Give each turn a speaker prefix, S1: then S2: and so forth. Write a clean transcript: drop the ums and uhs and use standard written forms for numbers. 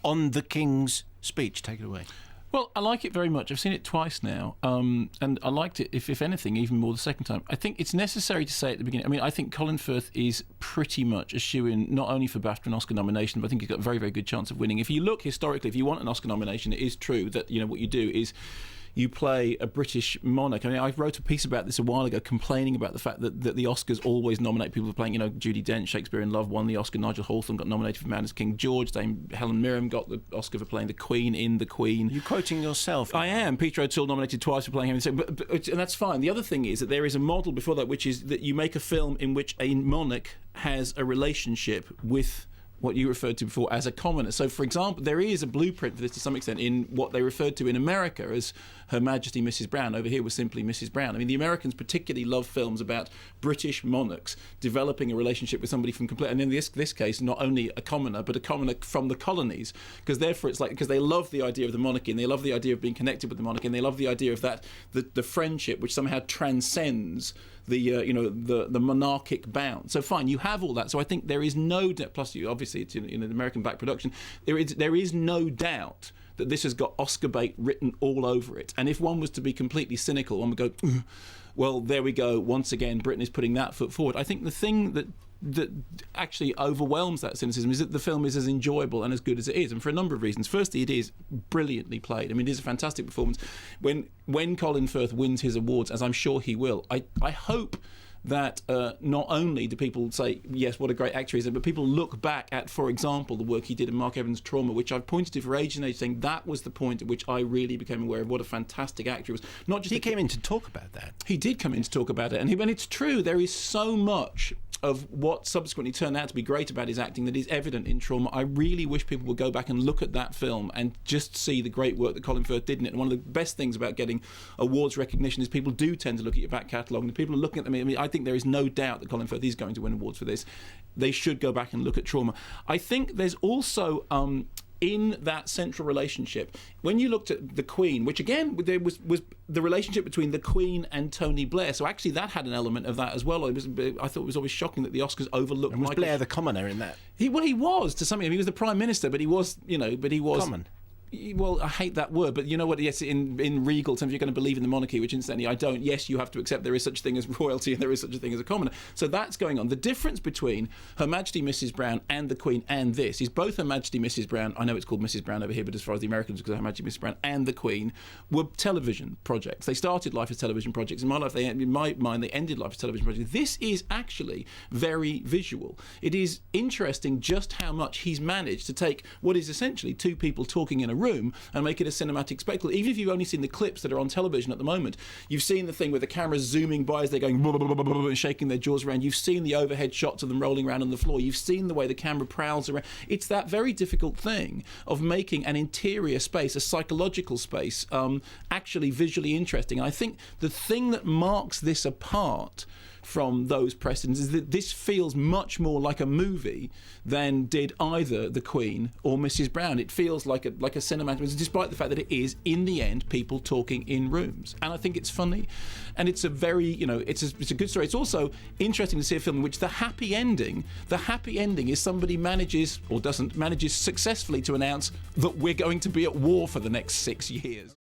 S1: on the King's speech. Take it away.
S2: Well, I like it very much. I've seen it twice now, and I liked it, if anything, even more the second time. I think it's necessary to say at the beginning, I mean, I think Colin Firth is pretty much a shoo-in, not only for BAFTA and Oscar nomination, but I think he's got a very, very good chance of winning. If you look historically, if you want an Oscar nomination, it is true that, what you do is you play a British monarch. I mean, I wrote a piece about this a while ago, complaining about the fact that the Oscars always nominate people for playing, Judi Dench, Shakespeare in Love won the Oscar, Nigel Hawthorne got nominated for Man as King George, Dame Helen Mirren got the Oscar for playing the Queen in The Queen.
S1: You're quoting yourself.
S2: I am. Peter O'Toole nominated twice for playing him, and that's fine. The other thing is that there is a model before that, which is that you make a film in which a monarch has a relationship with what you referred to before as a commoner. So, for example, there is a blueprint for this to some extent in what they referred to in America as Her Majesty Mrs. Brown. Over here was simply Mrs. Brown. I mean, the Americans particularly love films about British monarchs developing a relationship with somebody from and in this case, not only a commoner, but a commoner from the colonies. Because therefore, it's like, because they love the idea of the monarchy, and they love the idea of being connected with the monarchy, and they love the idea of that, the friendship which somehow transcends the monarchic bound. So fine, you have all that. So I think there is no doubt. Plus, obviously, it's in an American-backed production. There is no doubt that this has got Oscar bait written all over it. And if one was to be completely cynical, one would go, well, there we go. Once again, Britain is putting that foot forward. I think the thing that actually overwhelms that cynicism is that the film is as enjoyable and as good as it is, and for a number of reasons. Firstly, it is brilliantly played. I mean, it is a fantastic performance. When Colin Firth wins his awards, as I'm sure he will, I hope that not only do people say, yes, what a great actor he is, but people look back at, for example, the work he did in Mark Evans' Trauma, which I've pointed to for ages and ages, saying that was the point at which I really became aware of what a fantastic actor he was. Not just
S1: he came in to talk about that.
S2: He did come in to talk about it, and it's true, there is so much of what subsequently turned out to be great about his acting that is evident in Trauma. I really wish people would go back and look at that film and just see the great work that Colin Firth did in it. And one of the best things about getting awards recognition is people do tend to look at your back catalogue, and people are looking at them. I mean, I think there is no doubt that Colin Firth is going to win awards for this. They should go back and look at Trauma. I think there's also in that central relationship, when you looked at the Queen, which again there was the relationship between the Queen and Tony Blair, so actually that had an element of that as well. I thought it was always shocking that the Oscars overlooked.
S1: And was Blair the commoner in that?
S2: He was to some extent. He was the Prime Minister, but he was
S1: common.
S2: Well, I hate that word, but you know what? Yes, in regal terms, you're going to believe in the monarchy, which incidentally I don't. Yes, you have to accept there is such a thing as royalty and there is such a thing as a commoner. So that's going on. The difference between Her Majesty Mrs. Brown and the Queen and this is both Her Majesty Mrs. Brown, I know it's called Mrs. Brown over here, but as far as the Americans, because Her Majesty Mrs. Brown and the Queen were television projects. They started life as television projects. In my mind, they ended life as television projects. This is actually very visual. It is interesting just how much he's managed to take what is essentially two people talking in a room and make it a cinematic spectacle. Even if you've only seen the clips that are on television at the moment, you've seen the thing where the camera's zooming by as they're going blah, blah, blah, blah, blah, and shaking their jaws around. You've seen the overhead shots of them rolling around on the floor. You've seen the way the camera prowls around. It's that very difficult thing of making an interior space, a psychological space, actually visually interesting. And I think the thing that marks this apart from those precedents is that this feels much more like a movie than did either The Queen or Mrs. Brown. It feels like a cinematic, despite the fact that it is, in the end, people talking in rooms. And I think it's funny, and it's a very, it's a good story. It's also interesting to see a film in which the happy ending is somebody manages successfully to announce that we're going to be at war for the next 6 years.